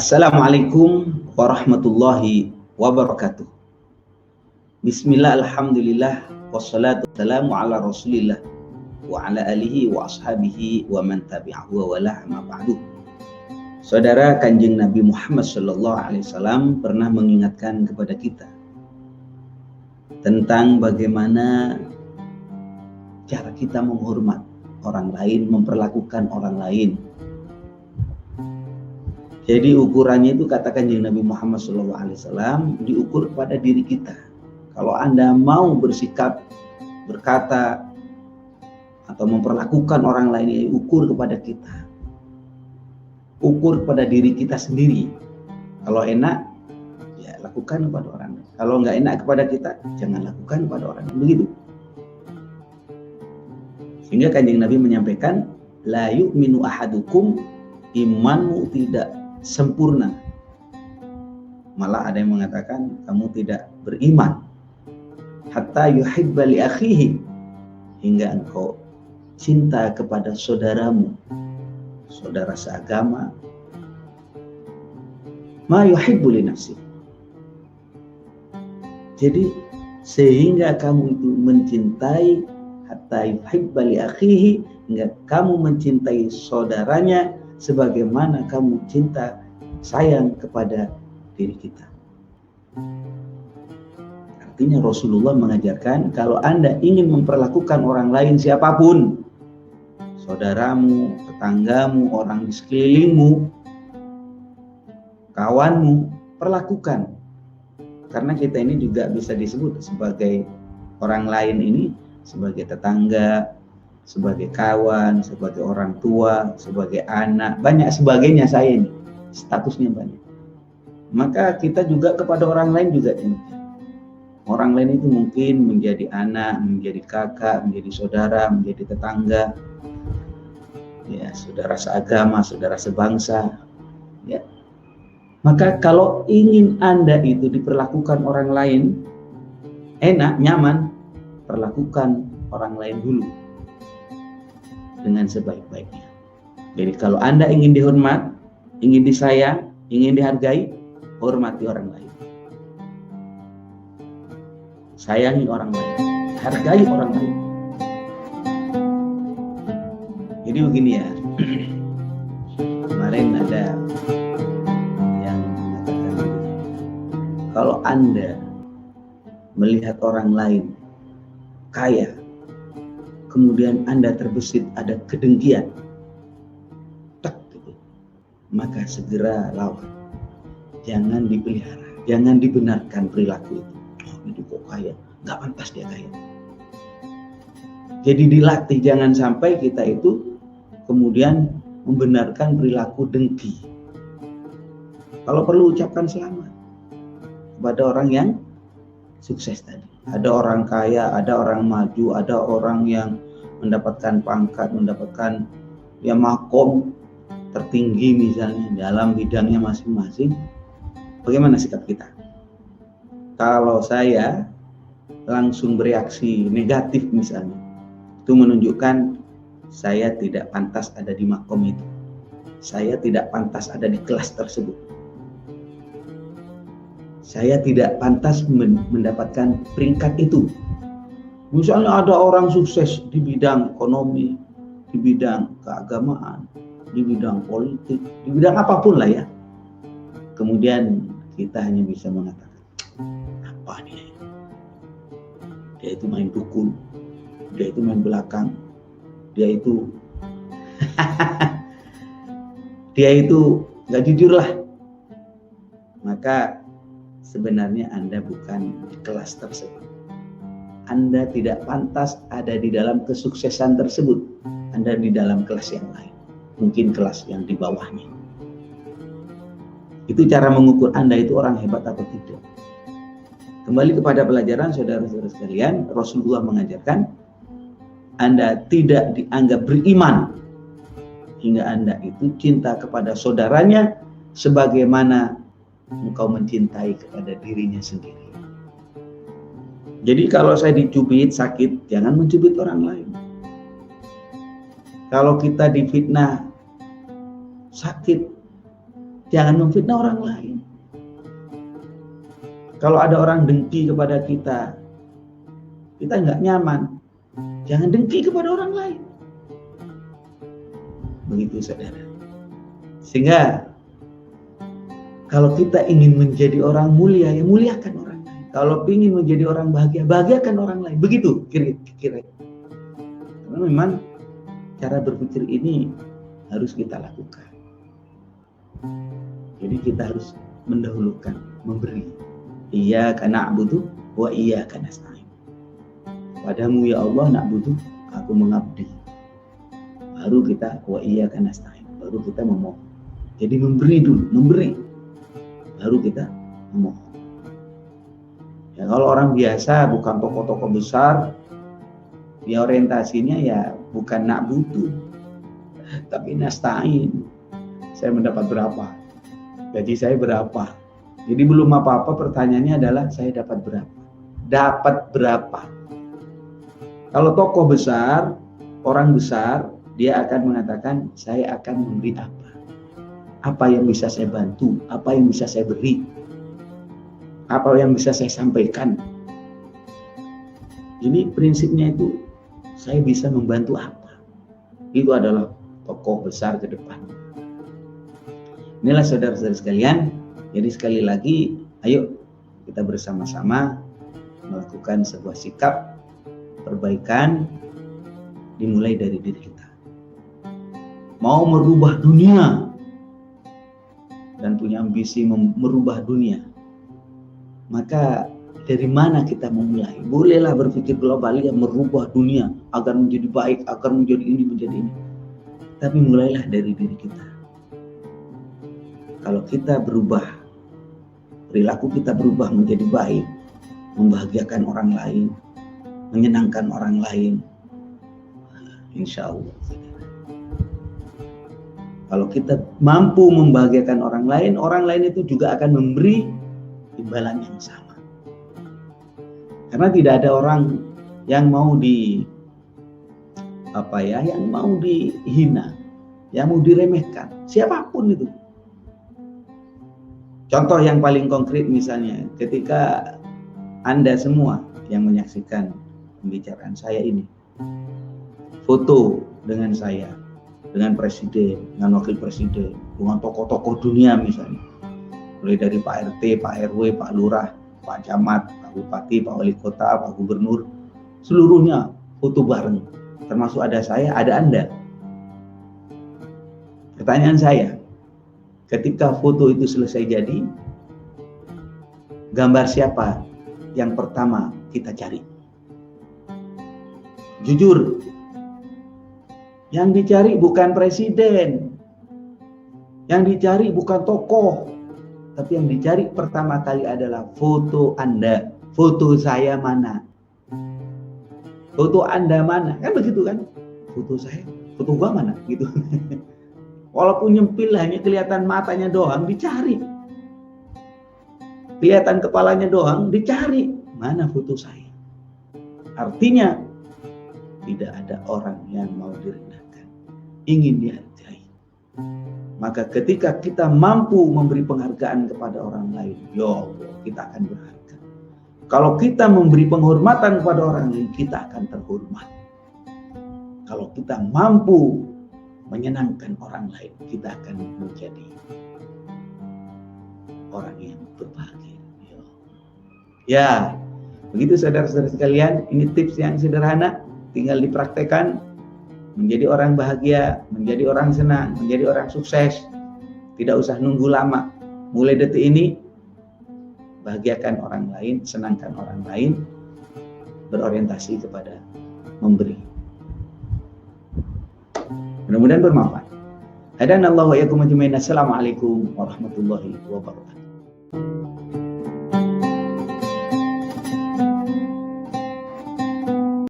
Assalamualaikum warahmatullahi wabarakatuh. Bismillah, alhamdulillah, wassalatu wassalamu ala rasulillah wa ala alihi wa ashabihi wa man tabi'ahu wa wala amma ba'du. Saudara, Kanjeng Nabi Muhammad SAW pernah mengingatkan kepada kita tentang bagaimana cara kita menghormat orang lain, memperlakukan orang lain. Jadi ukurannya itu, kata Kanjeng Nabi Muhammad SAW, diukur pada diri kita. Kalau Anda mau bersikap, berkata, atau memperlakukan orang lain, ini ukur kepada kita. Ukur pada diri kita sendiri. Kalau enak, ya lakukan kepada orang lain. Kalau nggak enak kepada kita, jangan lakukan kepada orang lain. Begitu. Sehingga Kanjeng Nabi menyampaikan, la yu'minu ahadukum, imanmu tidak sempurna. Malah ada yang mengatakan kamu tidak beriman hatta yuhibba li akhihi, hingga engkau cinta kepada saudaramu, saudara seagama, ma yuhibbu li nafsi. Jadi sehingga kamu itu mencintai, hatta yuhibba li akhihi, hingga kamu mencintai saudaranya sebagaimana kamu cinta sayang kepada diri kita. Artinya Rasulullah mengajarkan, kalau Anda ingin memperlakukan orang lain siapapun, saudaramu, tetanggamu, orang di sekelilingmu, kawanmu, perlakukan. Karena kita ini juga bisa disebut sebagai orang lain ini, sebagai tetangga, sebagai kawan, sebagai orang tua, sebagai anak, banyak sebagainya. Saya ini statusnya banyak. Maka kita juga kepada orang lain juga demikian. Orang lain itu mungkin menjadi anak, menjadi kakak, menjadi saudara, menjadi tetangga, ya, saudara seagama, saudara sebangsa, ya. Maka kalau ingin Anda itu diperlakukan orang lain enak, nyaman, perlakukan orang lain dulu dengan sebaik-baiknya. Jadi kalau Anda ingin dihormat, ingin disayang, ingin dihargai, hormati orang lain. Sayangi orang lain, hargai orang lain. Jadi begini ya, kemarin ada yang mengatakan begini, kalau Anda melihat orang lain kaya, kemudian Anda terbesit ada kedengkian, gitu, maka segera lawan. Jangan dipelihara, jangan dibenarkan perilaku itu. Oh, itu kok kaya, nggak pantas dia kaya. Jadi dilatih, jangan sampai kita itu kemudian membenarkan perilaku dengki. Kalau perlu ucapkan selamat kepada orang yang sukses tadi. Ada orang kaya, ada orang maju, ada orang yang mendapatkan pangkat, mendapatkan ya makom tertinggi misalnya dalam bidangnya masing-masing. Bagaimana sikap kita? Kalau saya langsung bereaksi negatif misalnya, itu menunjukkan saya tidak pantas ada di makom itu. Saya tidak pantas ada di kelas tersebut. Saya tidak pantas mendapatkan peringkat itu. Misalnya ada orang sukses di bidang ekonomi, di bidang keagamaan, di bidang politik, di bidang apapun lah ya. Kemudian kita hanya bisa mengatakan, apa dia? Dia itu main dukun, dia itu main belakang, dia itu dia itu nggak jujur lah. Maka sebenarnya Anda bukan di kelas tersebut. Anda tidak pantas ada di dalam kesuksesan tersebut. Anda di dalam kelas yang lain. Mungkin kelas yang di bawahnya. Itu cara mengukur Anda itu orang hebat atau tidak. Kembali kepada pelajaran saudara-saudara sekalian, Rasulullah mengajarkan, Anda tidak dianggap beriman hingga Anda itu cinta kepada saudaranya sebagaimana engkau mencintai kepada dirinya sendiri. Jadi kalau saya dicubit sakit, jangan mencubit orang lain. Kalau kita difitnah sakit, Jangan memfitnah orang lain. Kalau ada orang dengki kepada kita nggak nyaman, jangan dengki kepada orang lain. Begitu saudara. Sehingga kalau kita ingin menjadi orang mulia, ya muliakan orang lain. Kalau ingin menjadi orang bahagia, bahagiakan orang lain. Begitu kira-kira. Karena memang cara berpikir ini harus kita lakukan. Jadi kita harus mendahulukan, memberi. Iyyaka na'budu wa iyyaka nasta'in. Padamu ya Allah na'budu, aku mengabdi. Baru kita wa iyyaka nasta'in, baru kita memohon. Jadi memberi dulu, memberi. Baru kita memohon. Ya kalau orang biasa bukan tokoh-tokoh besar, dia orientasinya ya bukan na'budu, tapi nasta'in. Saya mendapat berapa? Gaji saya berapa? Jadi belum apa-apa, pertanyaannya adalah saya dapat berapa? Dapat berapa? Kalau tokoh besar, orang besar, dia akan mengatakan saya akan memberi apa? Apa yang bisa saya bantu? Apa yang bisa saya beri? Apa yang bisa saya sampaikan? Ini prinsipnya itu, saya bisa membantu apa? Itu adalah tokoh besar ke depan. Inilah saudara-saudara sekalian. Jadi sekali lagi, ayo kita bersama-sama melakukan sebuah sikap perbaikan dimulai dari diri kita. Mau merubah dunia dan punya ambisi merubah dunia, maka dari mana kita memulai? Bolehlah berpikir global, ya merubah dunia agar menjadi baik, agar menjadi ini, menjadi ini. Tapi mulailah dari diri kita. Kalau kita berubah, perilaku kita berubah menjadi baik, membahagiakan orang lain, menyenangkan orang lain, insya Allah. Kalau kita mampu membahagiakan orang lain itu juga akan memberi imbalan yang sama. Karena tidak ada orang yang mau yang mau dihina, yang mau diremehkan, siapapun itu. Contoh yang paling konkret misalnya, ketika Anda semua yang menyaksikan pembicaraan saya ini, foto dengan saya, dengan presiden, dengan wakil presiden, dengan tokoh-tokoh dunia misalnya, mulai dari Pak RT, Pak RW, Pak Lurah, Pak Camat, Pak Bupati, Pak Wali Kota, Pak Gubernur, seluruhnya foto bareng, termasuk ada saya, ada Anda. Pertanyaan saya, ketika foto itu selesai jadi, gambar siapa yang pertama kita cari? Jujur, yang dicari bukan presiden, yang dicari bukan tokoh, tapi yang dicari pertama kali adalah foto Anda. Foto saya mana? Foto Anda mana? Kan begitu kan? Foto saya, foto gua mana? Gitu. Walaupun nyempil hanya kelihatan matanya doang, dicari. Kelihatan kepalanya doang, dicari. Mana foto saya? Artinya, tidak ada orang yang mau direndahkan, ingin dihargai. Maka ketika kita mampu memberi penghargaan kepada orang lain, ya Allah, kita akan berharga. Kalau kita memberi penghormatan kepada orang lain, kita akan terhormat. Kalau kita mampu menyenangkan orang lain, kita akan menjadi orang yang berbahagia. Ya, begitu saudara-saudara sekalian, ini tips yang sederhana, tinggal dipraktekkan, menjadi orang bahagia, menjadi orang senang, menjadi orang sukses. Tidak usah nunggu lama. Mulai detik ini, bahagiakan orang lain, senangkan orang lain, berorientasi kepada memberi. Mudah-mudahan bermanfaat. Hadanallahu wa iyyakum ajmain. Assalamualaikum warahmatullahi wabarakatuh.